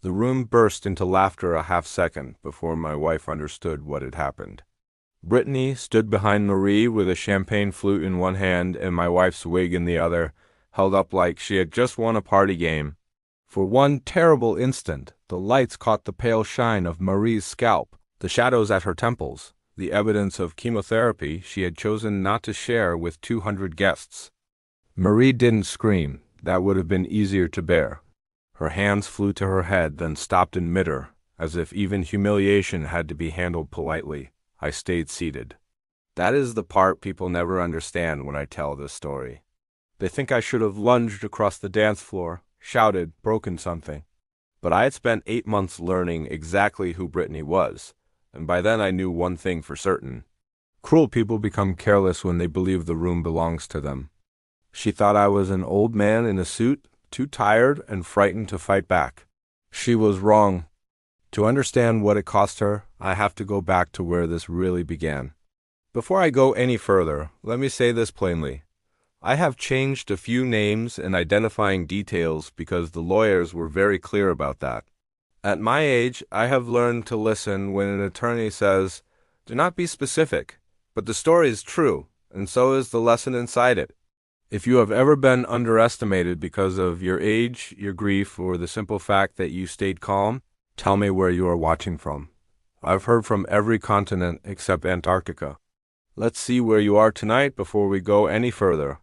The room burst into laughter a half-second before my wife understood what had happened. Brittany stood behind Marie with a champagne flute in one hand and my wife's wig in the other, held up like she had just won a party game. For one terrible instant, the lights caught the pale shine of Marie's scalp, the shadows at her temples, the evidence of chemotherapy she had chosen not to share with 200 guests. Marie didn't scream. That would have been easier to bear. Her hands flew to her head, then stopped in midair, as if even humiliation had to be handled politely. I stayed seated. That is the part people never understand when I tell this story. They think I should have lunged across the dance floor, shouted, broken something. But I had spent 8 months learning exactly who Brittany was, and by then I knew one thing for certain. Cruel people become careless when they believe the room belongs to them. She thought I was an old man in a suit, too tired and frightened to fight back. She was wrong. To understand what it cost her, I have to go back to where this really began. Before I go any further, let me say this plainly. I have changed a few names and identifying details because the lawyers were very clear about that. At my age, I have learned to listen when an attorney says, "Do not be specific," but the story is true, and so is the lesson inside it. If you have ever been underestimated because of your age, your grief, or the simple fact that you stayed calm, tell me where you are watching from. I've heard from every continent except Antarctica. Let's see where you are tonight before we go any further.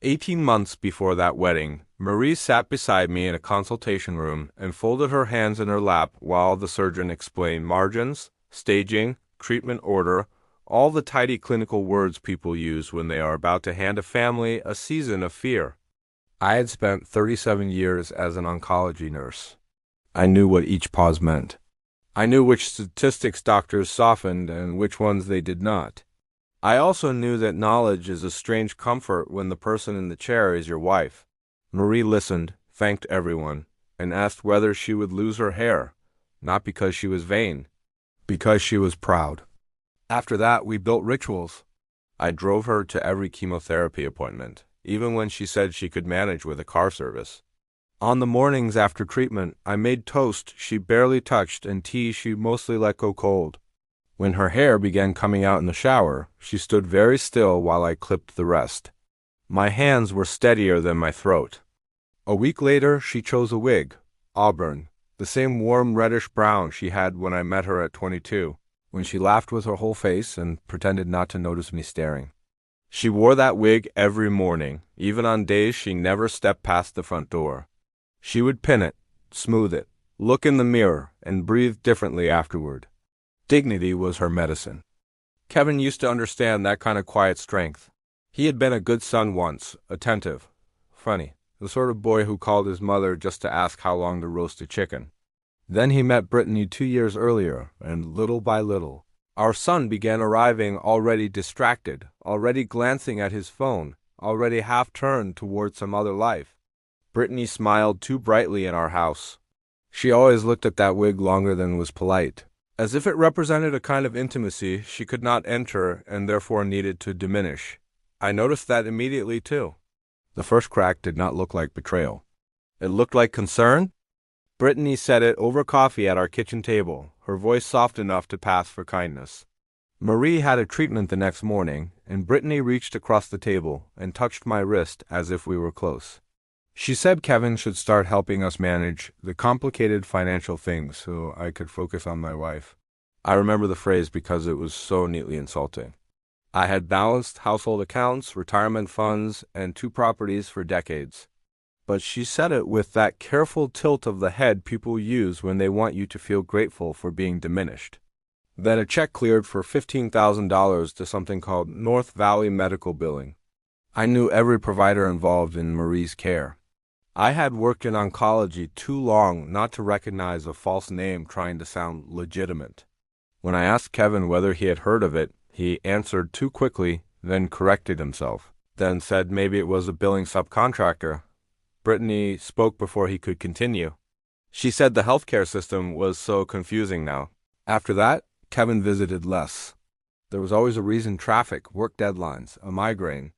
18 months before that wedding, Marie sat beside me in a consultation room and folded her hands in her lap while the surgeon explained margins, staging, treatment order, all the tidy clinical words people use when they are about to hand a family a season of fear. I had spent 37 years as an oncology nurse. I knew what each pause meant. I knew which statistics doctors softened and which ones they did not. I also knew that knowledge is a strange comfort when the person in the chair is your wife. Marie listened, thanked everyone, and asked whether she would lose her hair, not because she was vain, because she was proud. After that, we built rituals. I drove her to every chemotherapy appointment, even when she said she could manage with a car service. On the mornings after treatment, I made toast she barely touched and tea she mostly let go cold. When her hair began coming out in the shower, she stood very still while I clipped the rest. My hands were steadier than my throat. A week later, she chose a wig, auburn, the same warm reddish brown she had when I met her at 22, when she laughed with her whole face and pretended not to notice me staring. She wore that wig every morning, even on days she never stepped past the front door. She would pin it, smooth it, look in the mirror, and breathe differently afterward. Dignity was her medicine. Kevin used to understand that kind of quiet strength. He had been a good son once, attentive, funny, the sort of boy who called his mother just to ask how long to roast a chicken. Then he met Brittany 2 years earlier, and little by little, our son began arriving already distracted, already glancing at his phone, already half-turned toward some other life. Brittany smiled too brightly in our house. She always looked at that wig longer than was polite, as if it represented a kind of intimacy she could not enter and therefore needed to diminish. I noticed that immediately, too. The first crack did not look like betrayal. It looked like concern. Brittany said it over coffee at our kitchen table, her voice soft enough to pass for kindness. Marie had a treatment the next morning, and Brittany reached across the table and touched my wrist as if we were close. She said Kevin should start helping us manage the complicated financial things so I could focus on my wife. I remember the phrase because it was so neatly insulting. I had balanced household accounts, retirement funds, and 2 properties for decades. But she said it with that careful tilt of the head people use when they want you to feel grateful for being diminished. Then a check cleared for $15,000 to something called North Valley Medical Billing. I knew every provider involved in Marie's care. I had worked in oncology too long not to recognize a false name trying to sound legitimate. When I asked Kevin whether he had heard of it, he answered too quickly, then corrected himself, then said maybe it was a billing subcontractor. Brittany spoke before he could continue. She said the healthcare system was so confusing now. After that, Kevin visited less. There was always a reason: traffic, work deadlines, a migraine.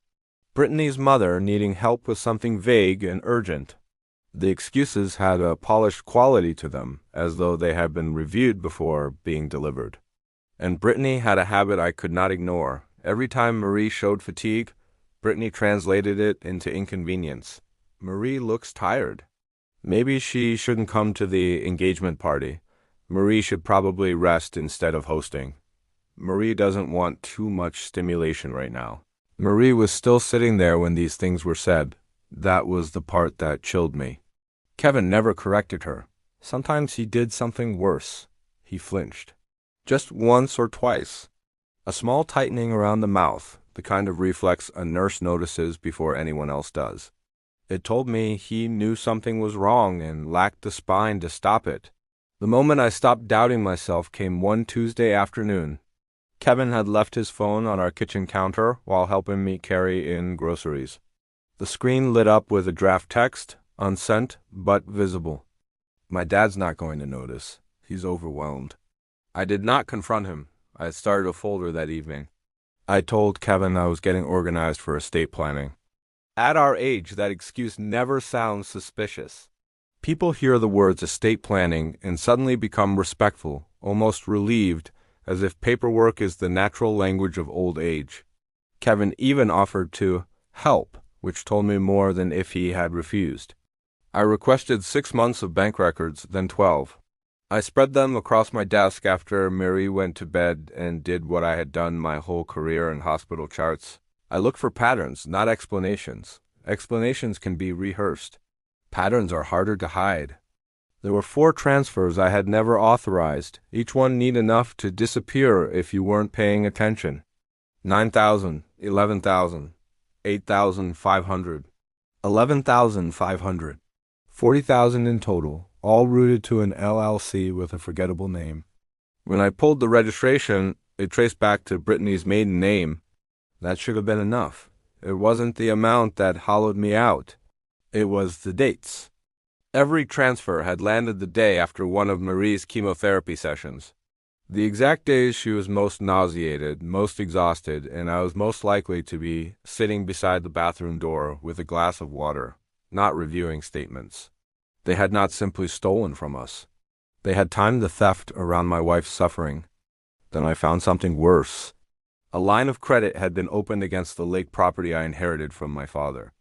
Brittany's mother needing help with something vague and urgent. The excuses had a polished quality to them, as though they had been reviewed before being delivered. And Brittany had a habit I could not ignore. Every time Marie showed fatigue, Brittany translated it into inconvenience. Marie looks tired. Maybe she shouldn't come to the engagement party. Marie should probably rest instead of hosting. Marie doesn't want too much stimulation right now. Marie was still sitting there when these things were said. That was the part that chilled me. Kevin never corrected her. Sometimes he did something worse. He flinched. Just once or twice. A small tightening around the mouth, the kind of reflex a nurse notices before anyone else does. It told me he knew something was wrong and lacked the spine to stop it. The moment I stopped doubting myself came one Tuesday afternoon. Kevin had left his phone on our kitchen counter while helping me carry in groceries. The screen lit up with a draft text, unsent but visible. My dad's not going to notice. He's overwhelmed. I did not confront him. I had started a folder that evening. I told Kevin I was getting organized for estate planning. At our age, that excuse never sounds suspicious. People hear the words estate planning and suddenly become respectful, almost relieved, as if paperwork is the natural language of old age. Kevin even offered to help, which told me more than if he had refused. I requested 6 months of bank records, then 12. I spread them across my desk after Mary went to bed and did what I had done my whole career in hospital charts. I look for patterns, not explanations. Explanations can be rehearsed. Patterns are harder to hide. There were 4 transfers I had never authorized, each one neat enough to disappear if you weren't paying attention. 9,000, 11,000, 8,500, 11,500, 40,000 in total, all routed to an LLC with a forgettable name. When I pulled the registration, it traced back to Brittany's maiden name. That should have been enough. It wasn't the amount that hollowed me out. It was the dates. Every transfer had landed the day after one of Marie's chemotherapy sessions. The exact days she was most nauseated, most exhausted, and I was most likely to be sitting beside the bathroom door with a glass of water, not reviewing statements. They had not simply stolen from us. They had timed the theft around my wife's suffering. Then I found something worse. A line of credit had been opened against the lake property I inherited from my father.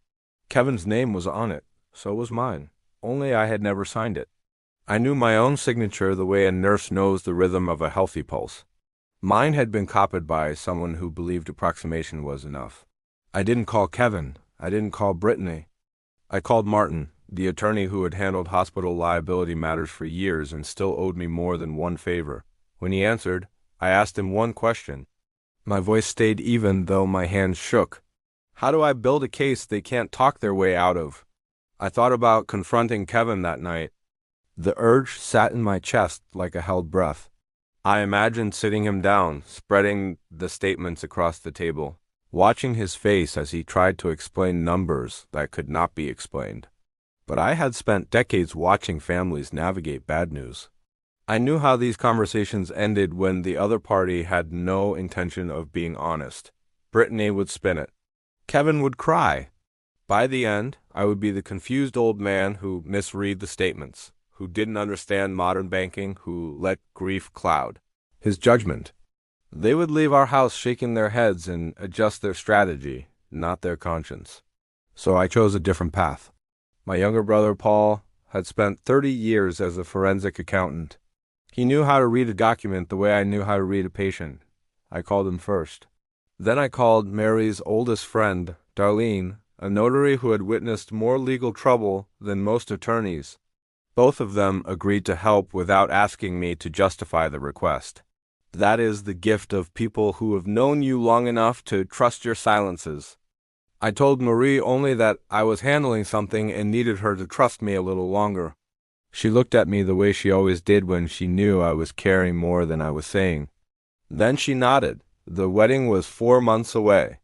Kevin's name was on it, so was mine, only I had never signed it. I knew my own signature the way a nurse knows the rhythm of a healthy pulse. Mine had been copied by someone who believed approximation was enough. I didn't call Kevin. I didn't call Brittany. I called Martin, the attorney who had handled hospital liability matters for years and still owed me more than one favor. When he answered, I asked him one question. My voice stayed even though my hands shook. How do I build a case they can't talk their way out of? I thought about confronting Kevin that night. The urge sat in my chest like a held breath. I imagined sitting him down, spreading the statements across the table, watching his face as he tried to explain numbers that could not be explained. But I had spent decades watching families navigate bad news. I knew how these conversations ended when the other party had no intention of being honest. Brittany would spin it. Kevin would cry. By the end, I would be the confused old man who misread the statements, who didn't understand modern banking, who let grief cloud his judgment. They would leave our house shaking their heads and adjust their strategy, not their conscience. So I chose a different path. My younger brother, Paul, had spent 30 years as a forensic accountant. He knew how to read a document the way I knew how to read a patient. I called him first. Then I called Mary's oldest friend, Darlene, a notary who had witnessed more legal trouble than most attorneys. Both of them agreed to help without asking me to justify the request. That is the gift of people who have known you long enough to trust your silences. I told Marie only that I was handling something and needed her to trust me a little longer. She looked at me the way she always did when she knew I was caring more than I was saying. Then she nodded. The wedding was 4 months away.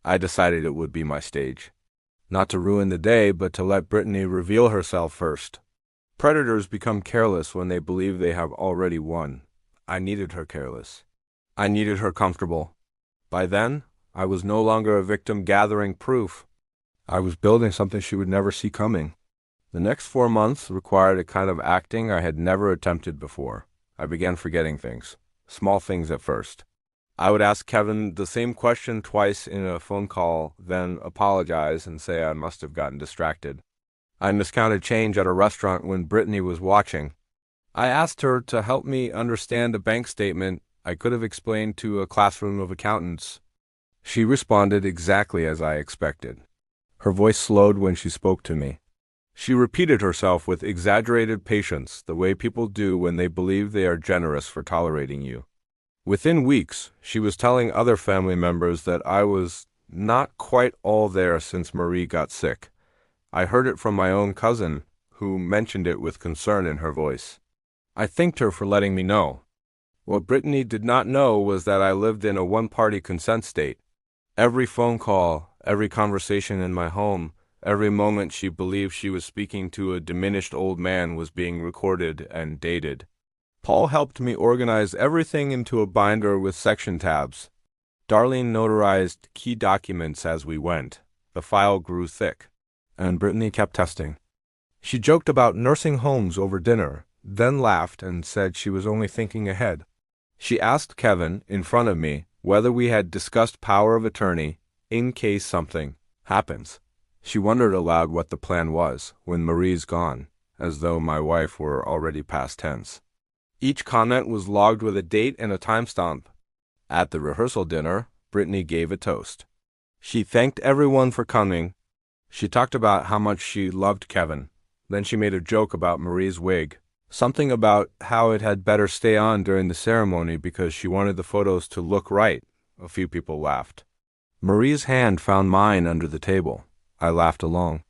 I decided it would be my stage. Not to ruin the day, but to let Brittany reveal herself first. Predators become careless when they believe they have already won. I needed her careless. I needed her comfortable. By then, I was no longer a victim gathering proof. I was building something she would never see coming. The next 4 months required a kind of acting I had never attempted before. I began forgetting things, small things at first. I would ask Kevin the same question twice in a phone call, then apologize and say I must have gotten distracted. I miscounted change at a restaurant when Brittany was watching. I asked her to help me understand a bank statement I could have explained to a classroom of accountants. She responded exactly as I expected. Her voice slowed when she spoke to me. She repeated herself with exaggerated patience, the way people do when they believe they are generous for tolerating you. Within weeks, she was telling other family members that I was not quite all there since Marie got sick. I heard it from my own cousin, who mentioned it with concern in her voice. I thanked her for letting me know. What Brittany did not know was that I lived in a one-party consent state. Every phone call, every conversation in my home, every moment she believed she was speaking to a diminished old man was being recorded and dated. Paul helped me organize everything into a binder with section tabs. Darlene notarized key documents as we went. The file grew thick, and Brittany kept testing. She joked about nursing homes over dinner, then laughed and said she was only thinking ahead. She asked Kevin, in front of me, whether we had discussed power of attorney in case something happens. She wondered aloud what the plan was when Marie's gone, as though my wife were already past tense. Each comment was logged with a date and a timestamp. At the rehearsal dinner, Brittany gave a toast. She thanked everyone for coming. She talked about how much she loved Kevin. Then she made a joke about Marie's wig. Something about how it had better stay on during the ceremony because she wanted the photos to look right. A few people laughed. Marie's hand found mine under the table. I laughed along.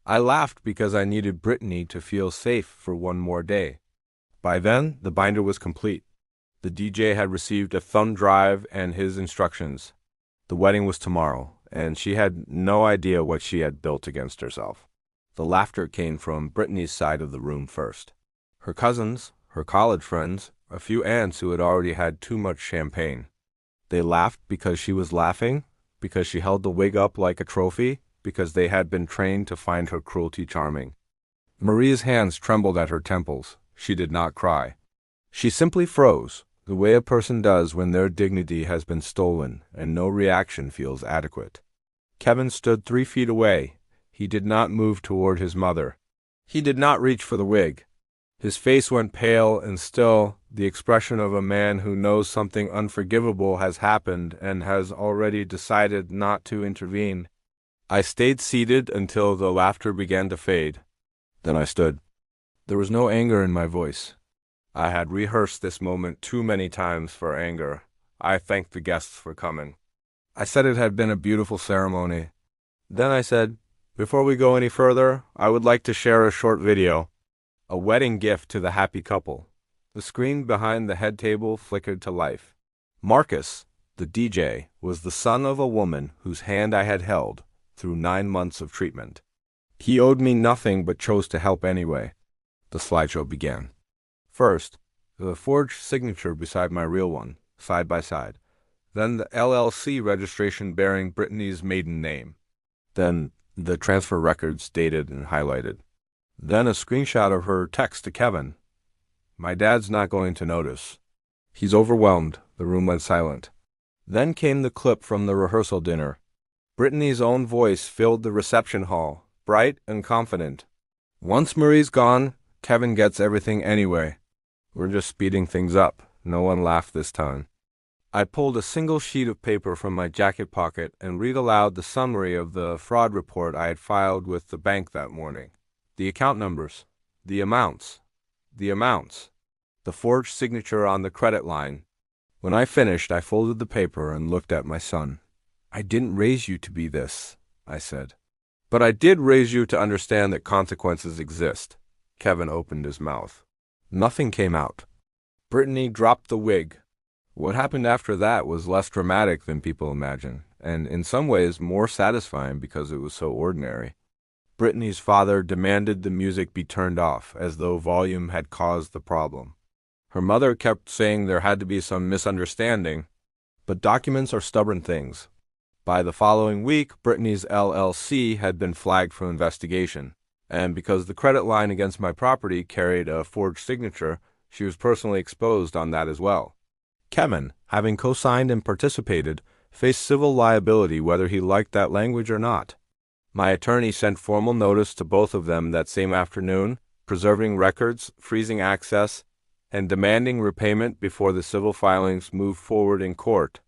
I laughed because I needed Brittany to feel safe for one more day. By then, the binder was complete. The DJ had received a thumb drive and his instructions. The wedding was tomorrow, and she had no idea what she had built against herself. The laughter came from Brittany's side of the room first. Her cousins, her college friends, a few aunts who had already had too much champagne. They laughed because she was laughing, because she held the wig up like a trophy, because they had been trained to find her cruelty charming. Marie's hands trembled at her temples. She did not cry. She simply froze, the way a person does when their dignity has been stolen and no reaction feels adequate. Kevin stood 3 feet away. He did not move toward his mother. He did not reach for the wig. His face went pale and still, the expression of a man who knows something unforgivable has happened and has already decided not to intervene. I stayed seated until the laughter began to fade. Then I stood. There was no anger in my voice. I had rehearsed this moment too many times for anger. I thanked the guests for coming. I said it had been a beautiful ceremony. Then I said, before we go any further, I would like to share a short video. A wedding gift to the happy couple. The screen behind the head table flickered to life. Marcus, the DJ, was the son of a woman whose hand I had held through 9 months of treatment. He owed me nothing but chose to help anyway. The slideshow began. First, the forged signature beside my real one, side by side. Then the LLC registration bearing Brittany's maiden name. Then the transfer records dated and highlighted. Then a screenshot of her text to Kevin. My dad's not going to notice. He's overwhelmed. The room went silent. Then came the clip from the rehearsal dinner. Brittany's own voice filled the reception hall, bright and confident. Once Marie's gone, Kevin gets everything anyway. We're just speeding things up. No one laughed this time. I pulled a single sheet of paper from my jacket pocket and read aloud the summary of the fraud report I had filed with the bank that morning. The account numbers, the amounts, the forged signature on the credit line. When I finished, I folded the paper and looked at my son. I didn't raise you to be this, I said. But I did raise you to understand that consequences exist. Kevin opened his mouth. Nothing came out. Brittany dropped the wig. What happened after that was less dramatic than people imagine, and in some ways more satisfying because it was so ordinary. Brittany's father demanded the music be turned off, as though volume had caused the problem. Her mother kept saying there had to be some misunderstanding, but documents are stubborn things. By the following week, Brittany's LLC had been flagged for investigation. And because the credit line against my property carried a forged signature, she was personally exposed on that as well. Kevin, having co-signed and participated, faced civil liability whether he liked that language or not. My attorney sent formal notice to both of them that same afternoon, preserving records, freezing access, and demanding repayment before the civil filings moved forward in court.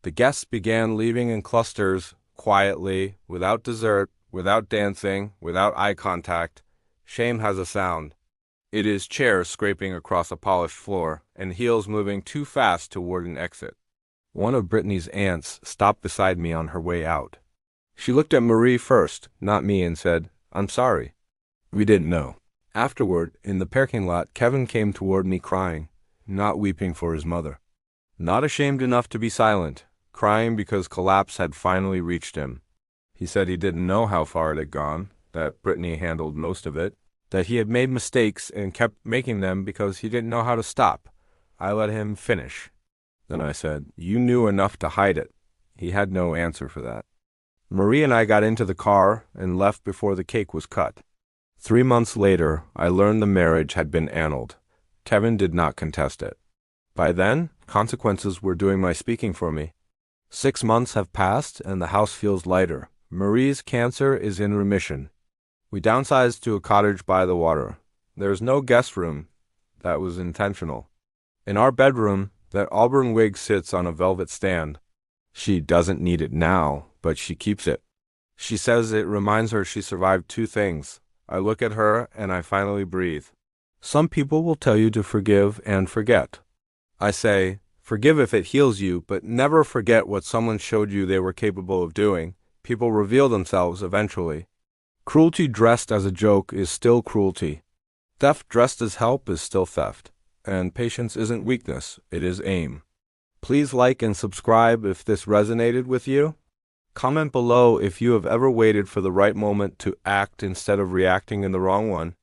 The guests began leaving in clusters, quietly, without dessert, without dancing, without eye contact. Shame has a sound. It is chairs scraping across a polished floor, and heels moving too fast toward an exit. One of Brittany's aunts stopped beside me on her way out. She looked at Marie first, not me, and said, "I'm sorry." We didn't know. Afterward, in the parking lot, Kevin came toward me crying, not weeping for his mother. Not ashamed enough to be silent, crying because collapse had finally reached him. He said he didn't know how far it had gone, that Brittany handled most of it, that he had made mistakes and kept making them because he didn't know how to stop. I let him finish. Then I said, "You knew enough to hide it." He had no answer for that. Marie and I got into the car and left before the cake was cut. 3 months later, I learned the marriage had been annulled. Kevin did not contest it. By then, consequences were doing my speaking for me. 6 months have passed and the house feels lighter. Marie's cancer is in remission. We downsized to a cottage by the water. There is no guest room. That was intentional. In our bedroom, that auburn wig sits on a velvet stand. She doesn't need it now, but she keeps it. She says it reminds her she survived 2 things. I look at her and I finally breathe. Some people will tell you to forgive and forget. I say, forgive if it heals you, but never forget what someone showed you they were capable of doing. People reveal themselves eventually. Cruelty dressed as a joke is still cruelty. Theft dressed as help is still theft. And patience isn't weakness, it is aim. Please like and subscribe if this resonated with you. Comment below if you have ever waited for the right moment to act instead of reacting in the wrong one.